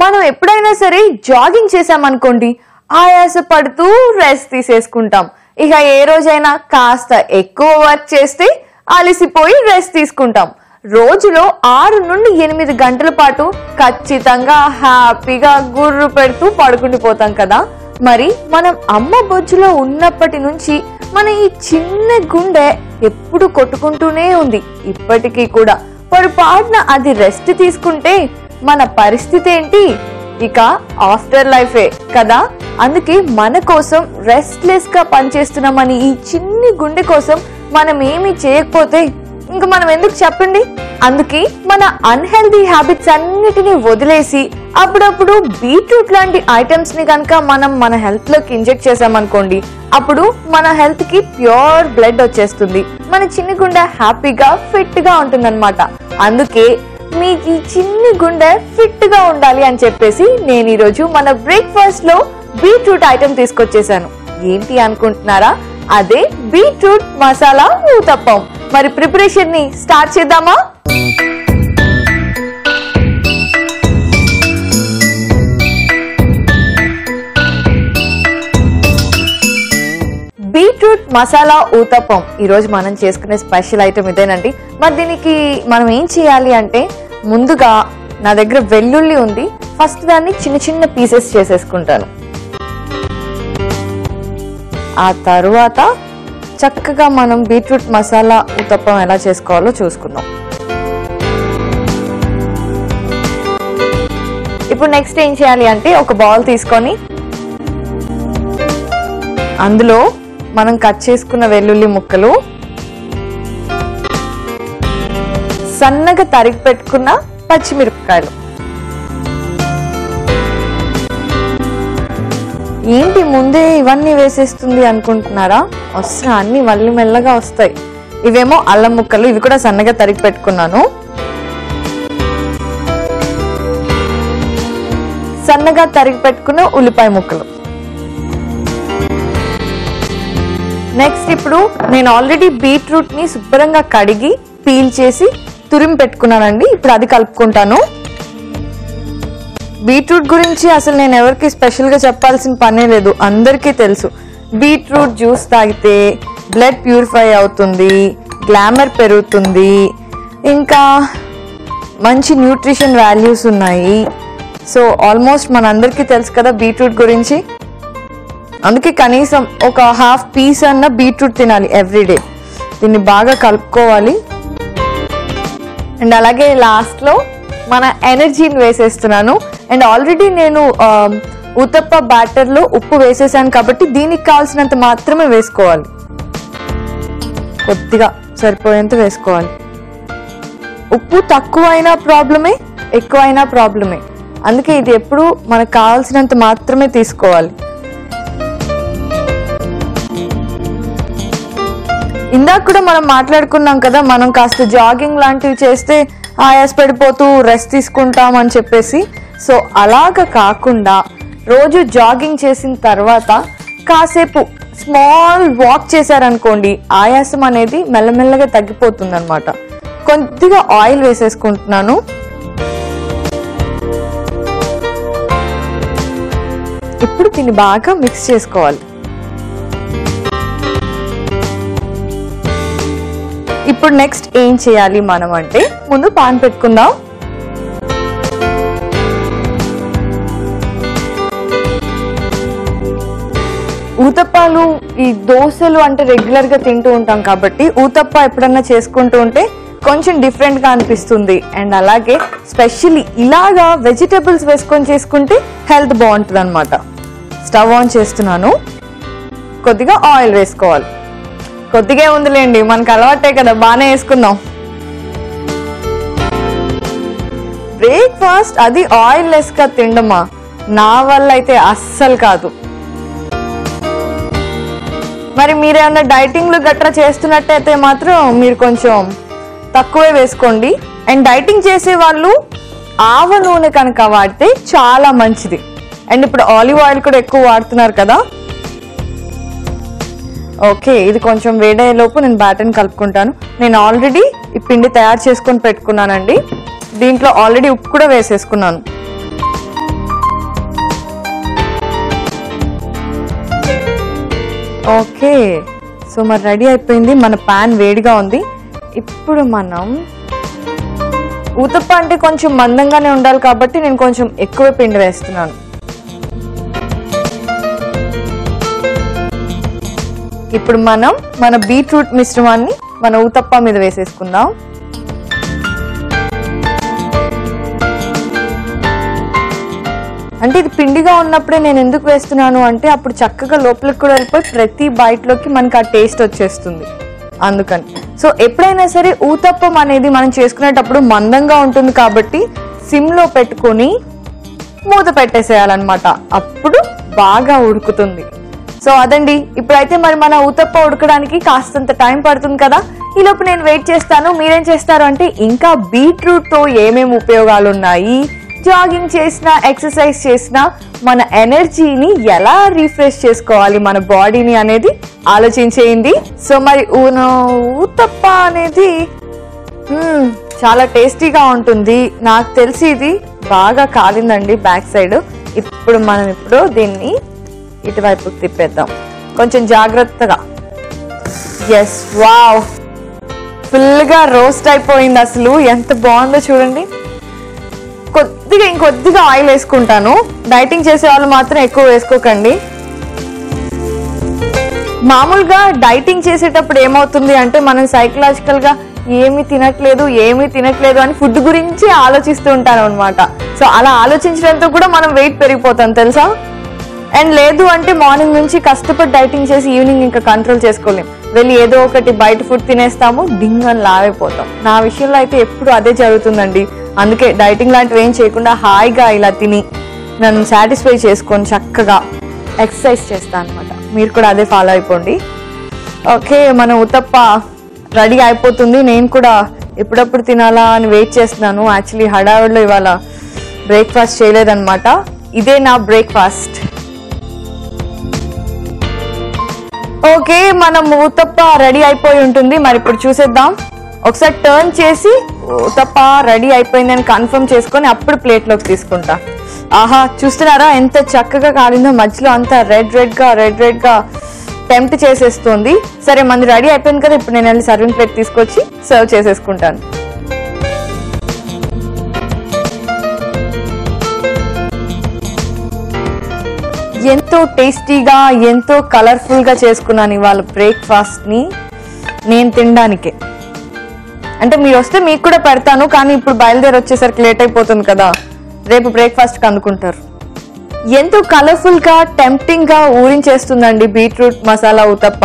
మనం ఎప్పుడైనా సరే జాగింగ్ చేసామనుకోండి, ఆయాస పడుతూ రెస్ట్ తీసేసుకుంటాం. ఇక ఏ రోజైనా కాస్త ఎక్కువ వర్క్ చేస్తే అలసిపోయి రెస్ట్ తీసుకుంటాం. రోజులో 6 నుండి 8 గంటల పాటు ఖచ్చితంగా హ్యాపీగా గుర్రు పెడుతూ పడుకుండిపోతాం కదా. మరి మనం అమ్మ బొజ్జులో ఉన్నప్పటి నుంచి మన ఈ చిన్న గుండె ఎప్పుడు కొట్టుకుంటూనే ఉంది. ఇప్పటికీ కూడా పొరపాటున అది రెస్ట్ తీసుకుంటే మన పరిస్థితి ఏంటి? ఇక ఆఫ్టర్ లైఫే కదా. అందుకే మన కోసం రెస్ట్లెస్ గా పనిచేస్తున్నామని ఈ చిన్ని గుండె కోసం మనం ఏమి చేయకపోతే ఇంకా మనం ఎందుకు చెప్పండి. అందుకే మన అన్హెల్దీ హ్యాబిట్స్ అన్నిటినీ వదిలేసి అప్పుడప్పుడు బీట్రూట్ లాంటి ఐటమ్స్ ని కనుక మనం మన హెల్త్ లోకి ఇంజెక్ట్ చేసామనుకోండి, అప్పుడు మన హెల్త్ కి ప్యూర్ బ్లడ్ వచ్చేస్తుంది. మన చిన్న గుండె హ్యాపీగా ఫిట్ గా ఉంటుందన్నమాట. అందుకే మీకు ఈ చిన్ని గుండె ఫిట్ గా ఉండాలి అని చెప్పేసి నేను ఈరోజు మన బ్రేక్ఫాస్ట్ లో బీట్రూట్ ఐటమ్ తీసుకొచ్చేసాను. ఏంటి అనుకుంటున్నారా? అదే బీట్రూట్ మసాలా ఊతప్పం. మరి ప్రిపరేషన్ ని స్టార్ట్ చేద్దామా? బీట్రూట్ మసాలా ఊతప్పం ఈరోజు మనం చేసుకునే స్పెషల్ ఐటమ్ ఇదేనండి. మరి దీనికి మనం ఏం చేయాలి అంటే, ముందుగా నా దగ్గర వెల్లుల్లి ఉంది. ఫస్ట్ దాన్ని చిన్న చిన్న పీసెస్ చేసేసుకుంటాను. ఆ తరువాత చక్కగా మనం బీట్రూట్ మసాలా ఊతప్పం ఎలా చేసుకోవాలో చూసుకుందాం. ఇప్పుడు నెక్స్ట్ ఏం చేయాలి అంటే, ఒక బౌల్ తీసుకొని అందులో మనం కట్ చేసుకున్న వెల్లుల్లి ముక్కలు, సన్నగా తరిగి పెట్టుకున్న పచ్చిమిరపకాయలు, ఏంటి ముందే ఇవన్నీ వేసేస్తుంది అనుకుంటున్నారా? వస్తున్నా, అన్ని మళ్ళీ మెల్లగా వస్తాయి. ఇవేమో అల్లం ముక్కలు, ఇవి కూడా సన్నగా తరిగి పెట్టుకున్నాను. సన్నగా తరిగి పెట్టుకున్న ఉల్లిపాయ ముక్కలు. నెక్స్ట్ ఇప్పుడు నేను ఆల్రెడీ బీట్రూట్ ని శుభ్రంగా కడిగి పీల్ చేసి తురిమి పెట్టుకున్నానండి. ఇప్పుడు అది కలుపుకుంటాను. బీట్రూట్ గురించి అసలు నేను ఎవరికి స్పెషల్ గా చెప్పాల్సిన పనే లేదు, అందరికీ తెలుసు. బీట్రూట్ జ్యూస్ తాగితే బ్లడ్ ప్యూరిఫై అవుతుంది, గ్లామర్ పెరుగుతుంది, ఇంకా మంచి న్యూట్రిషన్ వాల్యూస్ ఉన్నాయి. సో ఆల్మోస్ట్ మనందరికీ తెలుసు కదా బీట్రూట్ గురించి. అందుకే కనీసం ఒక హాఫ్ పీస్ అన్న బీట్రూట్ తినాలి ఎవ్రీడే. దీన్ని బాగా కలుపుకోవాలి. అండ్ అలాగే లాస్ట్లో మన ఎనర్జీని వేసేస్తున్నాను. అండ్ ఆల్రెడీ నేను ఊతప్ప బ్యాటర్లో ఉప్పు వేసేసాను కాబట్టి దీనికి కావాల్సినంత మాత్రమే వేసుకోవాలి. కొద్దిగా సరిపోయేంత వేసుకోవాలి. ఉప్పు తక్కువ అయినా ప్రాబ్లమే, ఎక్కువ అయినా ప్రాబ్లమే. అందుకే ఇది ఎప్పుడు మనకు కావాల్సినంత మాత్రమే తీసుకోవాలి. ఇందాక కూడా మనం మాట్లాడుకున్నాం కదా, మనం కాస్త జాగింగ్ లాంటివి చేస్తే ఆయాస పడిపోతూ రెస్ట్ తీసుకుంటాం అని చెప్పేసి. సో అలాగ కాకుండా రోజు జాగింగ్ చేసిన తర్వాత కాసేపు స్మాల్ వాక్ చేశారనుకోండి, ఆయాసం అనేది మెల్లమెల్లగా తగ్గిపోతుంది అనమాట. కొద్దిగా ఆయిల్ వేసేసుకుంటున్నాను. ఇప్పుడు దీన్ని బాగా మిక్స్ చేసుకోవాలి. ఇప్పుడు నెక్స్ట్ ఏం చేయాలి మనం అంటే, ముందు పాన్ పెట్టుకుందాం. ఊతప్పాలు ఈ దోశలు అంటే రెగ్యులర్ గా తింటూ ఉంటాం కాబట్టి ఊతప్ప ఎప్పుడన్నా చేసుకుంటూ ఉంటే కొంచెం డిఫరెంట్ గా అనిపిస్తుంది. అండ్ అలాగే స్పెషల్లీ ఇలాగా వెజిటేబుల్స్ వేసుకొని చేసుకుంటే హెల్త్ బాగుంటుంది అనమాట. స్టవ్ ఆన్ చేస్తున్నాను. కొద్దిగా ఆయిల్ వేసుకోవాలి. కొద్దిగా ఉందిలేండి, మనకు అలవాటే కదా, బాగానే వేసుకుందాం. బ్రేక్ఫాస్ట్ అది ఆయిల్ లెస్ గా తినడమా? నా వల్ల అయితే అస్సలు కాదు. మరి మీరేమన్నా డైటింగ్లు గట్రా చేస్తున్నట్టయితే మాత్రం మీరు కొంచెం తక్కువే వేసుకోండి. అండ్ డైటింగ్ చేసే వాళ్ళు ఆవ నూనె కనుక వాడితే చాలా మంచిది. అండ్ ఇప్పుడు ఆలివ్ ఆయిల్ కూడా ఎక్కువ వాడుతున్నారు కదా. ఓకే, ఇది కొంచెం వేడయ్యే లోపు నేను బ్యాటర్ని కలుపుకుంటాను. నేను ఆల్రెడీ ఈ పిండి తయారు చేసుకొని పెట్టుకున్నానండి. దీంట్లో ఆల్రెడీ ఉప్పు కూడా వేసేసుకున్నాను. ఓకే, సో మరి రెడీ అయిపోయింది. మన పాన్ వేడిగా ఉంది. ఇప్పుడు మనం ఊతప్ప అంటే కొంచెం మందంగానే ఉండాలి కాబట్టి నేను కొంచెం ఎక్కువ పిండి వేస్తున్నాను. ఇప్పుడు మనం మన బీట్రూట్ మిశ్రమాన్ని మన ఊతప్ప మీద వేసేసుకుందాం. అంటే ఇది పిండిగా ఉన్నప్పుడే నేను ఎందుకు వేస్తున్నాను అంటే అప్పుడు చక్కగా లోపలికి కూడా వెళ్ళిపోయి ప్రతి బైట్లోకి మనకి ఆ టేస్ట్ వచ్చేస్తుంది, అందుకని. సో ఎప్పుడైనా సరే ఊతప్పం అనేది మనం చేసుకునేటప్పుడు మందంగా ఉంటుంది కాబట్టి సిమ్లో పెట్టుకొని మూత పెట్టేసేయాలన్నమాట, అప్పుడు బాగా ఉడుకుతుంది. సో అదండి, ఇప్పుడైతే మరి మన ఊతప్ప ఉడకడానికి కాస్తంత టైం పడుతుంది కదా. ఈలోపు నేను వెయిట్ చేస్తాను. మీరేం చేస్తారు అంటే ఇంకా బీట్రూట్తో ఏమేమి ఉపయోగాలు ఉన్నాయి, జాగింగ్ చేసినా ఎక్సర్సైజ్ చేసినా మన ఎనర్జీని ఎలా రీఫ్రెష్ చేసుకోవాలి మన బాడీని అనేది ఆలోచించేయండి. సో మరి ఊతప్ప అనేది చాలా టేస్టీగా ఉంటుంది. నాకు తెలిసి ఇది బాగా కాలిందండి బ్యాక్ సైడ్. ఇప్పుడు మనం దీన్ని ఇటువైపుకి తిప్పేద్దాం కొంచెం జాగ్రత్తగా. ఎస్, వావ్, ఫుల్గా రోస్ట్ అయిపోయింది. అసలు ఎంత బాగుందో చూడండి. ఇంకొద్దిగా ఆయిల్ వేసుకుంటాను. డైటింగ్ చేసే వాళ్ళు మాత్రం ఎక్కువ వేసుకోకండి. మామూలుగా డైటింగ్ చేసేటప్పుడు ఏమవుతుంది అంటే మనం సైకలాజికల్ గా ఏమీ తినట్లేదు అని ఫుడ్ గురించి ఆలోచిస్తూ ఉంటాను అనమాట. సో అలా ఆలోచించడంతో కూడా మనం వెయిట్ పెరిగిపోతాం తెలుసా. అండ్ లేదు అంటే మార్నింగ్ నుంచి కష్టపడి డైటింగ్ చేసి ఈవినింగ్ ఇంకా కంట్రోల్ చేసుకోలేం, వెళ్ళి ఏదో ఒకటి బయట ఫుడ్ తినేస్తాము, డింగ్ అని లావైపోతాం. నా విషయంలో అయితే ఎప్పుడు అదే జరుగుతుందండి. అందుకే డైటింగ్ లాంటివి ఏం చేయకుండా హాయిగా ఇలా తిని నన్ను సాటిస్ఫై చేసుకొని చక్కగా ఎక్సర్సైజ్ చేస్తాను అనమాట. మీరు కూడా అదే ఫాలో అయిపోండి. ఓకే, మన ఊతప్ప రెడీ అయిపోతుంది. నేను కూడా ఎప్పుడప్పుడు తినాలా అని వెయిట్ చేస్తున్నాను. యాక్చువల్లీ హడావిడిలో ఇవాళ బ్రేక్ఫాస్ట్ చేయలేదన్నమాట. ఇదే నా బ్రేక్ఫాస్ట్. ఓకే, మనం ఊతప్ప రెడీ అయిపోయి ఉంటుంది. మరి ఇప్పుడు చూసేద్దాం. ఒకసారి టర్న్ చేసి ఊతప్ప రెడీ అయిపోయిందని కన్ఫర్మ్ చేసుకొని అప్పుడు ప్లేట్లోకి తీసుకుంటా. ఆహా, చూస్తున్నారా ఎంత చక్కగా కాలిందో. మధ్యలో అంతా రెడ్ గా టెంప్ట్ చేసేస్తుంది. సరే, మంది రెడీ అయిపోయింది కదా. ఇప్పుడు నేను వెళ్ళి సర్వింగ్ ప్లేట్ తీసుకొచ్చి సర్వ్ చేసేసుకుంటాను. ఎంతో టేస్టీగా ఎంతో కలర్ఫుల్గా చేసుకున్నాను ఇవాళ బ్రేక్ఫాస్ట్ని నేను తినడానికే. అంటే మీరు వస్తే మీకు కూడా పెడతాను, కానీ ఇప్పుడు బయలుదేరి వచ్చేసరికి లేట్ అయిపోతుంది కదా, రేపు బ్రేక్ఫాస్ట్కి అందుకుంటారు. ఎంతో కలర్ఫుల్గా టెంప్టింగ్గా ఊరించేస్తుందండి బీట్రూట్ మసాలా ఊతప్ప.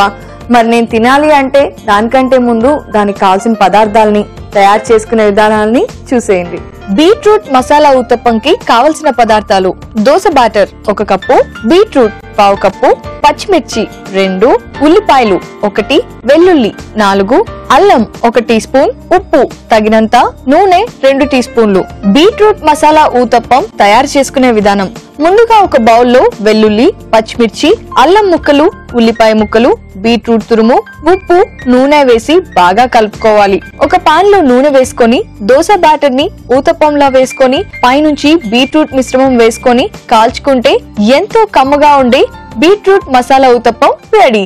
మరి నేను తినాలి అంటే దానికంటే ముందు దానికి కావాల్సిన పదార్థాలని తయారు చేసుకునే విధానాన్ని చూసేయండి. బీట్రూట్ మసాలా ఊతప్పంకి కావలసిన పదార్థాలు: dosa batter 1 cup, beetroot 1/2 cup, పచ్చిమిర్చి 2, ఉల్లిపాయలు 1, వెల్లుల్లి 4, అల్లం 1 టీ స్పూన్, ఉప్పు తగినంత, నూనె 2 టీ స్పూన్లు. బీట్రూట్ మసాలా ఊతప్పం తయారు చేసుకునే విధానం: ముందుగా ఒక బౌల్లో వెల్లుల్లి, పచ్చిమిర్చి, అల్లం ముక్కలు, ఉల్లిపాయ ముక్కలు, బీట్రూట్ తురుము, ఉప్పు, నూనె వేసి బాగా కలుపుకోవాలి. ఒక పాన్ లో నూనె వేసుకొని దోస బ్యాటర్ ని ఊతప్పంలా వేసుకొని పైనుంచి బీట్రూట్ మిశ్రమం వేసుకొని కాల్చుకుంటే ఎంతో కమ్మగా ఉండే beetroot masala uttapam ready.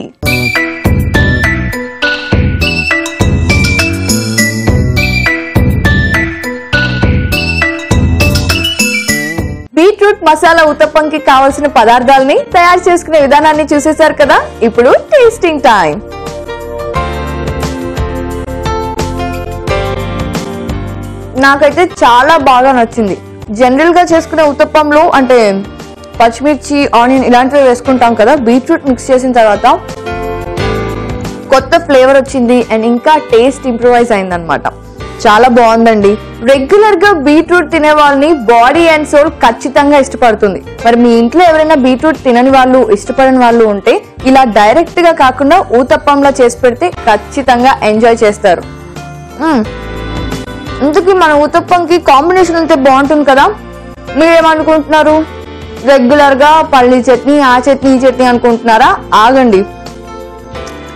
Beetroot masala ఊతప్పంకి కావాల్సిన పదార్థాలని తయారు చేసుకునే విధానాన్ని చూసేశారు కదా. ఇప్పుడు టేస్టింగ్ టైం. నాకైతే చాలా బాగా నచ్చింది. జనరల్ గా చేసుకునే ఊతప్పంలో అంటే పచ్చిమిర్చి, ఆనియన్ ఇలాంటివి వేసుకుంటాం కదా, బీట్రూట్ మిక్స్ చేసిన తర్వాత కొత్త ఫ్లేవర్ వచ్చింది అండ్ ఇంకా టేస్ట్ ఇంప్రూవైజ్ అయిందనమాట. చాలా బాగుందండి. రెగ్యులర్ గా బీట్రూట్ తినే వాళ్ళని బాడీ అండ్ సోల్ ఖచ్చితంగా ఇష్టపడుతుంది. మరి మీ ఇంట్లో ఎవరైనా బీట్రూట్ తినని వాళ్ళు, ఇష్టపడని వాళ్ళు ఉంటే ఇలా డైరెక్ట్ గా కాకుండా ఊతప్పంలా చేసి పెడితే ఖచ్చితంగా ఎంజాయ్ చేస్తారు. ఇందుకు మన ఊతప్పంకి కాంబినేషన్ అయితే బాగుంటుంది కదా. మీరేమనుకుంటున్నారు? రెగ్యులర్ గా పల్లి చట్నీ, ఆ చట్నీ, ఈ చట్నీ అనుకుంటున్నారా? ఆగండి.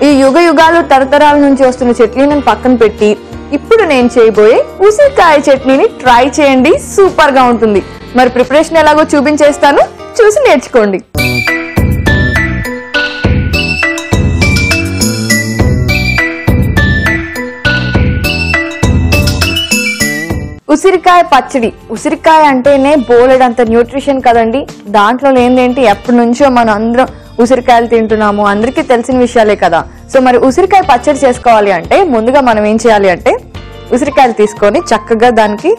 ఈ యుగ యుగాలు తరతరాల నుంచి వస్తున్న చట్నీని పక్కన పెట్టి ఇప్పుడు నేను చేయబోయే ఉసిరికాయ చట్నీని ట్రై చేయండి. సూపర్ గా ఉంటుంది. మరి ప్రిపరేషన్ ఎలాగో చూపించేస్తాను, చూసి నేర్చుకోండి. ఉసిరికాయ పచ్చడి. ఉసిరికాయ అంటేనే బోలెడంత న్యూట్రిషన్ కదండి. దాంట్లో లేనిదేంటి, ఎప్పటి నుంచో మనం అందరం ఉసిరికాయలు తింటున్నాము, అందరికీ తెలిసిన విషయాలే కదా. సో మరి ఉసిరికాయ పచ్చడి చేసుకోవాలి అంటే ముందుగా మనం ఏం చేయాలి అంటే ఉసిరికాయలు తీసుకొని చక్కగా దానికి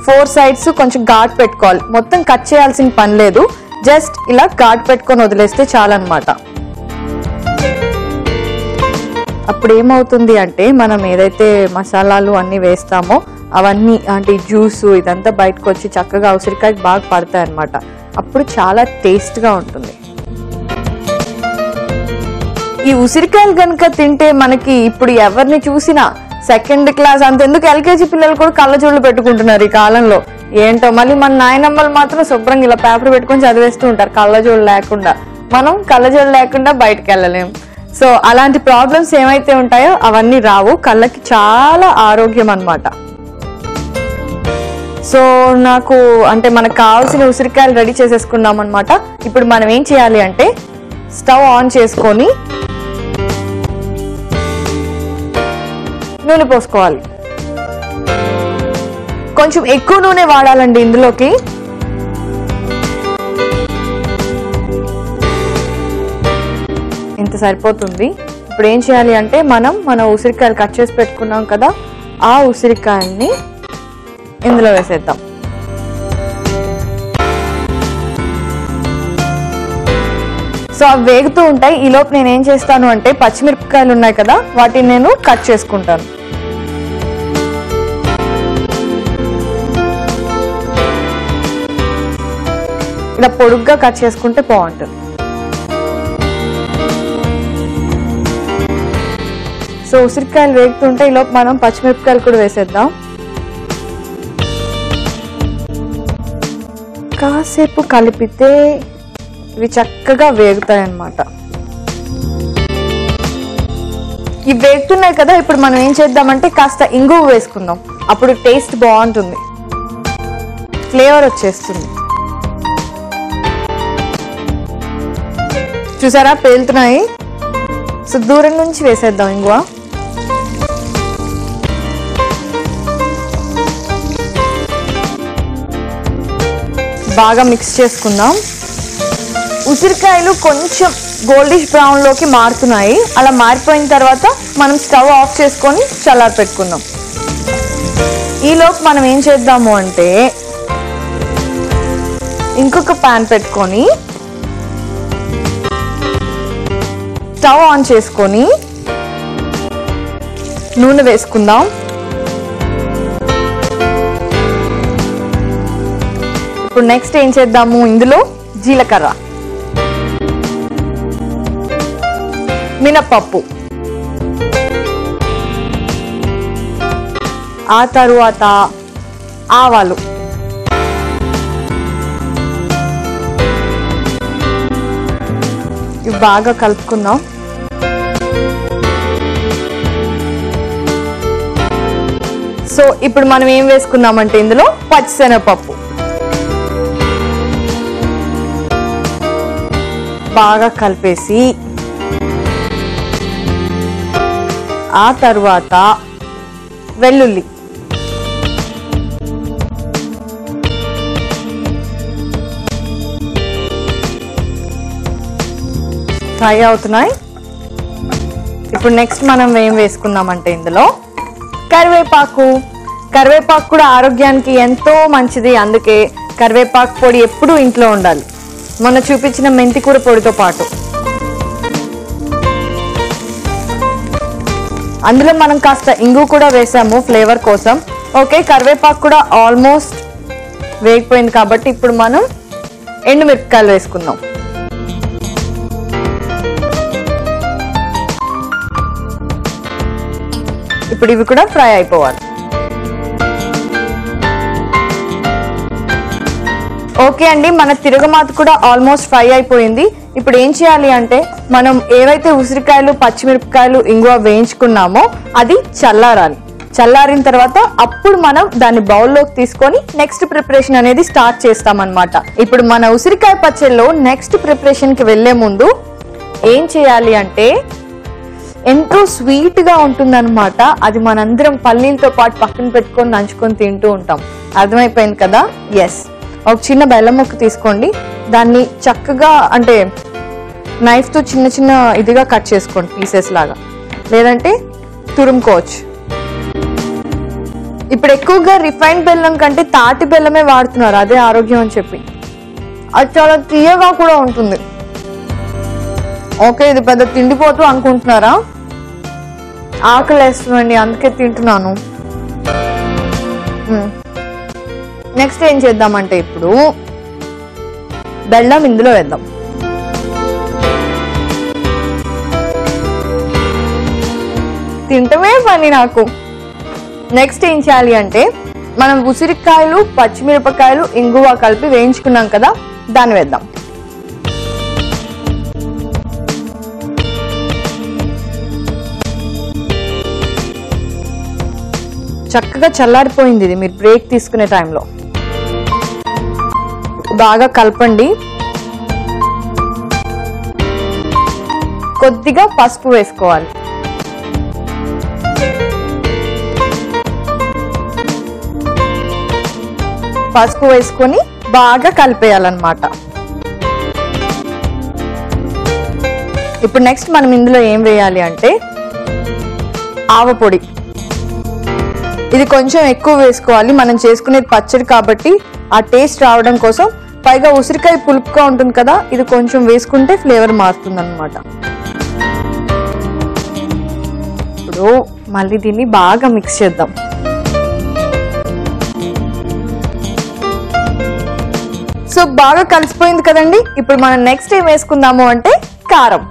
4 sides కొంచెం ఘాటు పెట్టుకోవాలి. మొత్తం కట్ చేయాల్సిన పని లేదు, జస్ట్ ఇలా ఘాటు పెట్టుకొని వదిలేస్తే చాలన్నమాట. అప్పుడు ఏమవుతుంది అంటే మనం ఏదైతే మసాలాలు అన్నీ వేస్తామో అవన్నీ అంటే జ్యూసు ఇదంతా బయటకు వచ్చి చక్కగా ఉసిరికాయకి బాగా పడతాయి అన్నమాట. అప్పుడు చాలా టేస్ట్గా ఉంటుంది. ఈ ఉసిరికాయలు కనుక తింటే మనకి ఇప్పుడు ఎవరిని చూసినా 2nd class అంతెందుకు LKG పిల్లలు కూడా కళ్ళజోళ్ళు పెట్టుకుంటున్నారు ఈ కాలంలో. ఏంటో మళ్ళీ మన నాయనమ్మలు మాత్రం శుభ్రంగా ఇలా పేపర్ పెట్టుకొని చదివేస్తూ ఉంటారు కళ్ళజోళ్ళు లేకుండా. మనం కళ్ళజోళ్ళు లేకుండా బయటకు వెళ్ళలేము. సో అలాంటి ప్రాబ్లమ్స్ ఏమైతే ఉంటాయో అవన్నీ రావు, కళ్ళకి చాలా ఆరోగ్యం అన్నమాట. సో నాకు అంటే మనకు కావాల్సిన ఉసిరికాయలు రెడీ చేసేసుకున్నాం అనమాట. ఇప్పుడు మనం ఏం చేయాలి అంటే స్టవ్ ఆన్ చేసుకొని నూనె పోసుకోవాలి. కొంచెం ఎక్కువ నూనె వాడాలండి ఇందులోకి. ఇంత సరిపోతుంది. ఇప్పుడు ఏం చేయాలి అంటే మన ఉసిరికాయలు కట్ చేసి పెట్టుకున్నాం కదా, ఆ ఉసిరికాయల్ని ఇందులో వేసేద్దాం. సో అవి వేగుతూ ఉంటాయి. ఈలోపు నేను ఏం చేస్తాను అంటే పచ్చిమిరపకాయలు ఉన్నాయి కదా, వాటిని నేను కట్ చేసుకుంటాను. ఇలా పొడుగ్గా కట్ చేసుకుంటే బాగుంటుంది. సో ఉసిరికాయలు వేగుతుంటే ఈలోపు మనం పచ్చిమిరపకాయలు కూడా వేసేద్దాం. కాసేపు కలిపితే ఇవి చక్కగా వేగుతాయి అన్నమాట. ఇవి వేగుతున్నాయి కదా, ఇప్పుడు మనం ఏం చేద్దామంటే కాస్త ఇంగువ వేసుకుందాం. అప్పుడు టేస్ట్ బాగుంటుంది, ఫ్లేవర్ వచ్చేస్తుంది. చూసారా పేలుతున్నాయి. సో దూరం నుంచి వేసేద్దాం ఇంగువ. బాగా మిక్స్ చేసుకుందాం. ఉసిరికాయలు కొంచెం గోల్డిష్ బ్రౌన్ లోకి మారుతున్నాయి. అలా మారిపోయిన తర్వాత మనం స్టవ్ ఆఫ్ చేసుకొని చల్లారి పెట్టుకుందాం. ఈలోపు మనం ఏం చేద్దాము అంటే ఇంకొక ప్యాన్ పెట్టుకొని స్టవ్ ఆన్ చేసుకొని నూనె వేసుకుందాం. ఇప్పుడు నెక్స్ట్ ఏం చేద్దాము, ఇందులో జీలకర్ర, మినపప్పు, ఆ తరువాత ఆవాలు, ఇవి బాగా కలుపుకుందాం. సో ఇప్పుడు మనం ఏం వేసుకుందామంటే ఇందులో పచ్చిశనగపప్పు బాగా కలిపేసి ఆ తరువాత వెల్లుల్లి, ఫ్రై అవుతున్నాయి. ఇప్పుడు నెక్స్ట్ మనం ఏం వేసుకుందామంటే ఇందులో కరివేపాకు. కరివేపాకు కూడా ఆరోగ్యానికి ఎంతో మంచిది, అందుకే కరివేపాకు పొడి ఎప్పుడూ ఇంట్లో ఉండాలి, మొన్న చూపించిన మెంతికూర పొడితో పాటు. అందులో మనం కాస్త ఇంగు కూడా వేసాము ఫ్లేవర్ కోసం. ఓకే, కరివేపాకు కూడా ఆల్మోస్ట్ వేగిపోయింది కాబట్టి ఇప్పుడు మనం ఎండుమిరపకాయలు వేసుకుందాం. ఇప్పుడు ఇవి కూడా ఫ్రై అయిపోవాలి. ఓకే అండి, మన తిరగమాత కూడా ఆల్మోస్ట్ ఫ్రై అయిపోయింది. ఇప్పుడు ఏం చేయాలి అంటే మనం ఏవైతే ఉసిరికాయలు, పచ్చిమిరపకాయలు, ఇంగువ వేయించుకున్నామో అది చల్లారాలి. చల్లారిన తర్వాత అప్పుడు మనం దాన్ని బౌల్లోకి తీసుకొని నెక్స్ట్ ప్రిపరేషన్ అనేది స్టార్ట్ చేస్తామన్నమాట. ఇప్పుడు మన ఉసిరికాయ పచ్చడిలో నెక్స్ట్ ప్రిపరేషన్కి వెళ్లే ముందు ఏం చేయాలి అంటే ఎంతో స్వీట్ గా ఉంటుందన్నమాట. అది మనందరం పల్లీలతో పాటు పక్కన పెట్టుకొని నంచుకొని తింటూ ఉంటాం. అర్థమైపోయింది కదా? ఎస్. ఒక చిన్న బెల్లం ముక్క తీసుకోండి, దాన్ని చక్కగా అంటే నైఫ్ తో చిన్న చిన్న ఇదిగా కట్ చేసుకోండి, పీసెస్ లాగా, లేదంటే తురుముకోవచ్చు. ఇప్పుడు ఎక్కువగా రిఫైన్డ్ బెల్లం కంటే తాటి బెల్లమే వాడుతున్నారు, అదే ఆరోగ్యం అని చెప్పి. అది చాలా తీయగా కూడా ఉంటుంది. ఓకే, ఇది పెద్ద తిండిపోతూ అనుకుంటున్నారా? ఆకలి వేస్తుందండి, అందుకే తింటున్నాను. నెక్స్ట్ ఏం చేద్దామంటే ఇప్పుడు బెల్లం ఇందులో వేద్దాం. తింటమే పని నాకు. నెక్స్ట్ ఏం చేయాలి అంటే మనం ఉసిరికాయలు, పచ్చిమిరపకాయలు, ఇంగువ కలిపి వేయించుకున్నాం కదా, దాన్ని వేద్దాం. చక్కగా చల్లారిపోయింది ఇది మీరు బ్రేక్ తీసుకునే టైంలో. బాగా కలపండి. కొద్దిగా పసుపు వేసుకోవాలి. పసుపు వేసుకొని బాగా కలిపేయాలన్నమాట. ఇప్పుడు నెక్స్ట్ మనం ఇందులో ఏం వేయాలి అంటే ఆవపొడి. ఇది కొంచెం ఎక్కువ వేసుకోవాలి, మనం చేసుకునేది పచ్చడి కాబట్టి ఆ టేస్ట్ రావడం కోసం. పైగా ఉసిరికాయ పులుపుగా ఉంటుంది కదా, ఇది కొంచెం వేసుకుంటే ఫ్లేవర్ మారుతుంది అన్నమాట. ఇప్పుడు మళ్ళీ దీన్ని బాగా మిక్స్ చేద్దాం. సో బాగా కలిసిపోయింది కదండి. ఇప్పుడు మనం నెక్స్ట్ ఏం వేసుకుందాము అంటే కారం.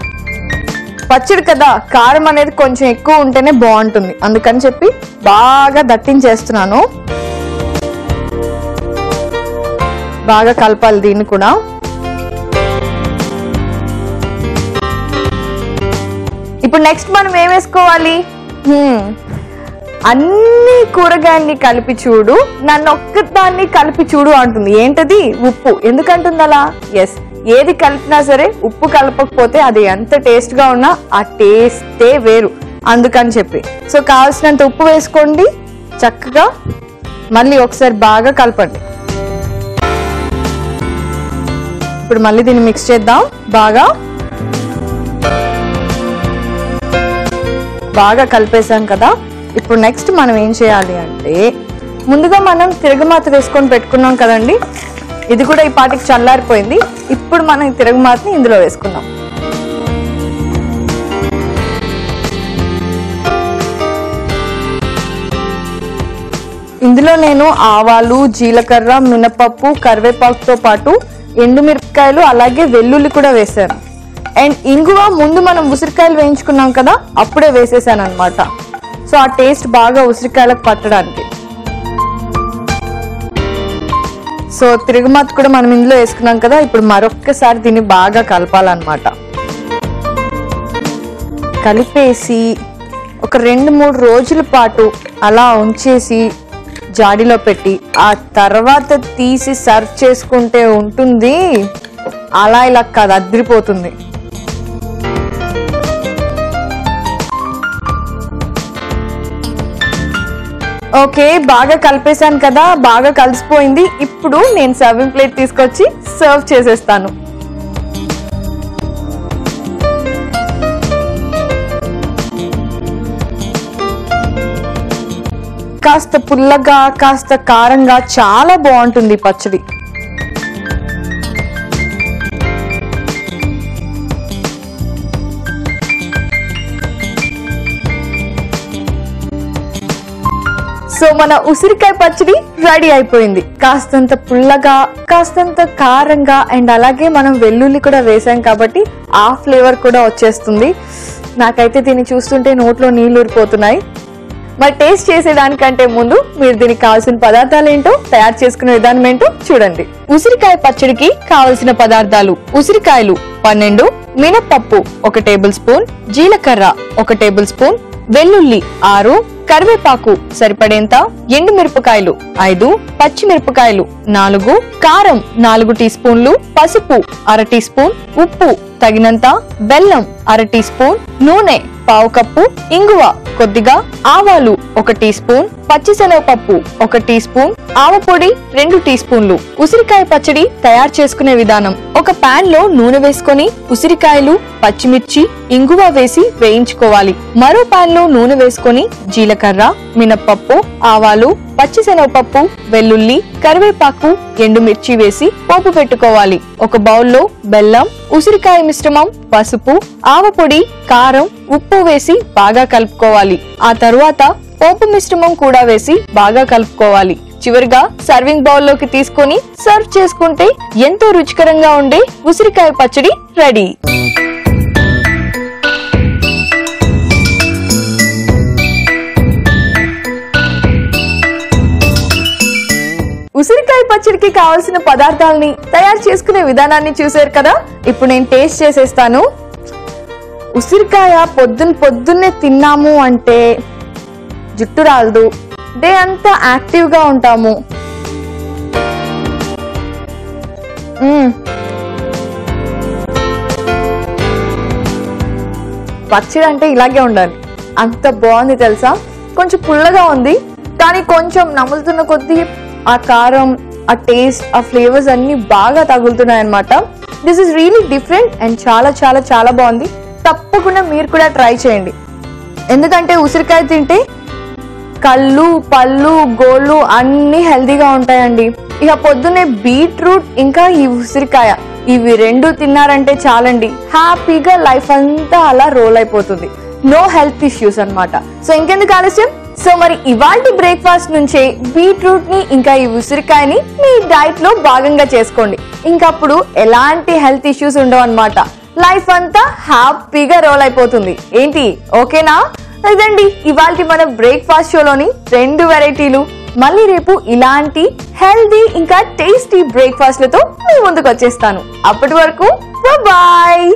పచ్చడి కదా, కారం అనేది కొంచెం ఎక్కువ ఉంటేనే బాగుంటుంది, అందుకని చెప్పి బాగా దట్టించేస్తున్నాను. బాగా కలపాలి దీన్ని కూడా. ఇప్పుడు నెక్స్ట్ మనం ఏం వేసుకోవాలి? అన్ని కూరగాయల్ని కలిపి చూడు, నన్ను ఒక్కదాన్ని కలిపి చూడు అంటుంది. ఏంటది? ఉప్పు. ఎందుకంటుంది అలా? ఎస్, ఏది కలిపినా సరే ఉప్పు కలపకపోతే అది ఎంత టేస్ట్ గా ఉన్నా ఆ టేస్టే వేరు, అందుకని చెప్పి. సో కావాల్సినంత ఉప్పు వేసుకోండి, చక్కగా మళ్ళీ ఒకసారి బాగా కలపండి. ఇప్పుడు మళ్ళీ దీన్ని మిక్స్ చేద్దాం. బాగా కలిపేసాం కదా. ఇప్పుడు నెక్స్ట్ మనం ఏం చేయాలి అంటే ముందుగా మనం తిరగమాత వేసుకొని పెట్టుకున్నాం కదండి, ఇది కూడా ఈ పాటికి చల్లారిపోయింది. ఇప్పుడు మనం తిరగమాతని ఇందులో వేసుకుందాం. ఇందులో నేను ఆవాలు, జీలకర్ర, మినపప్పు, కరివేపాకుతో పాటు ఎండుమిరపకాయలు అలాగే వెల్లుల్లి కూడా వేసాను. అండ్ ఇంగువ ముందు మనం ఉసిరికాయలు వేయించుకున్నాం కదా, అప్పుడే వేసేసాను అనమాట. సో ఆ టేస్ట్ బాగా ఉసిరికాయలకు పట్టడానికి. సో తిరగమాత కూడా మనం ఇందులో వేసుకున్నాం కదా, ఇప్పుడు మరొక్కసారి దీన్ని బాగా కలపాలన్నమాట. కలిపేసి ఒక 2-3 రోజుల పాటు అలా ఉంచేసి జాడీలో పెట్టి ఆ తర్వాత తీసి సర్వ్ చేసుకుంటే ఉంటుంది అలా ఇలా కాదు, అద్రిపోతుంది. ఓకే, బాగా కలిపేశాను కదా, బాగా కలిసిపోయింది. ఇప్పుడు నేను సర్వింగ్ ప్లేట్ తీసుకొచ్చి సర్వ్ చేసేస్తాను. కాస్త పుల్లగా కాస్త కారంగా చాలా బాగుంటుంది పచ్చడి. సో మన ఉసిరికాయ పచ్చడి రెడీ అయిపోయింది. కాస్తంత పుల్లగా కాస్తంత కారంగా అండ్ అలాగే మనం వెల్లుల్లి కూడా వేసాం కాబట్టి ఆ ఫ్లేవర్ కూడా వచ్చేస్తుంది. నాకైతే దీన్ని చూస్తుంటే నోట్లో నీళ్లు ఊరిపోతున్నాయి. మరి టేస్ట్ చేసేదానికంటే ముందు మీరు దీనికి కావాల్సిన పదార్థాలు ఏంటో, తయారు చేసుకునే విధానం ఏంటో చూడండి. ఉసిరికాయ పచ్చడికి కావలసిన పదార్థాలు: ఉసిరికాయలు 12, మినపప్పు 1 టేబుల్ స్పూన్, జీలకర్ర 1 టేబుల్ స్పూన్, వెల్లుల్లి 6, కరివేపాకు సరిపడేంత, ఎండుమిరపకాయలు 5, పచ్చిమిరపకాయలు 4, కారం 4 టీ స్పూన్లు, పసుపు 1/2 టీ స్పూన్, ఉప్పు తగినంత, బెల్లం అర టీ స్పూన్, నూనె పావు కప్పు, ఇంగువ కొద్దిగా, ఆవాలు 1 టీ స్పూన్, పచ్చిశనగపప్పు 1 టీ స్పూన్, ఆవపొడి 2 టీ స్పూన్లు. ఉసిరికాయ పచ్చడి తయారు చేసుకునే విధానం: ఒక పాన్ లో నూనె వేసుకొని ఉసిరికాయలు, పచ్చిమిర్చి, ఇంగువ వేసి వేయించుకోవాలి. మరో పాన్ లో నూనె వేసుకొని జీలకర్ర, మినప్పప్పు, ఆవాలు, పచ్చిశనగపప్పు, వెల్లుల్లి, కరివేపాకు, ఎండుమిర్చి వేసి పోపు పెట్టుకోవాలి. ఒక బౌల్లో బెల్లం, ఉసిరికాయ మిశ్రమం, పసుపు, ఆవపొడి, కారం, ఉప్పు వేసి బాగా కలుపుకోవాలి. ఆ తరువాత పోపు మిశ్రమం కూడా వేసి బాగా కలుపుకోవాలి. చివరిగా సర్వింగ్ బౌల్ లోకి తీసుకొని సర్వ్ చేసుకుంటే ఎంతో రుచికరంగా ఉండే ఉసిరికాయ పచ్చడి రెడీ. ఉసిరికాయ పచ్చడికి కావాల్సిన పదార్థాలని తయారు చేసుకునే విధానాన్ని చూసారు కదా. ఇప్పుడు నేను టేస్ట్ చేసేస్తాను. ఉసిరికాయ పొద్దున్నే తిన్నాము అంటే జుట్టు రాలదు, డే అంతా యాక్టివ్ గా ఉంటాము. పచ్చడి అంటే ఇలాగే ఉండాలి. అంత బాగుంది తెలుసా. కొంచెం పుల్లగా ఉంది, కానీ కొంచెం నములుతున్న కొద్దీ ఆ కారం, ఆ టేస్ట్, ఆ ఫ్లేవర్స్ అన్ని బాగా తగులుతున్నాయి అన్నమాట. This is really different and చాలా చాలా చాలా బాగుంది. తప్పకుండా మీరు కూడా ట్రై చేయండి. ఎందుకంటే ఉసిరికాయ తింటే కళ్ళు, పళ్ళు, గోళ్ళు అన్ని హెల్తీగా ఉంటాయండి. ఇక పొద్దున్నే బీట్రూట్ ఇంకా ఈ ఉసిరికాయ ఇవి 2 తిన్నారంటే చాలండి, హ్యాపీగా లైఫ్ అంతా అలా రోల్ అయిపోతుంది. నో హెల్త్ ఇష్యూస్ అన్నమాట. సో ఇంకెందుకు ఆలస్యం. సో మరి ఇవాల్టి బ్రేక్ఫాస్ట్ నుంచే బీట్రూట్ ని ఇంకా ఈ ఉసిరికాయని మీ డైట్ లో భాగంగా చేసుకోండి. ఇంకప్పుడు ఎలాంటి హెల్త్ ఇష్యూస్ ఉండవు అన్నమాట. లైఫ్ అంతా హ్యాపీగా రోల్ అయిపోతుంది. ఏంటి, ఓకేనా? ఇదండి ఇవాల్టి మన బ్రేక్ఫాస్ట్ షోలోని 2 వెరైటీలు. మళ్ళీ రేపు ఇలాంటి హెల్దీ ఇంకా టేస్టీ బ్రేక్ఫాస్ట్ లతో మీ ముందుకు వచ్చేస్తాను. అప్పటి వరకు బాయ్.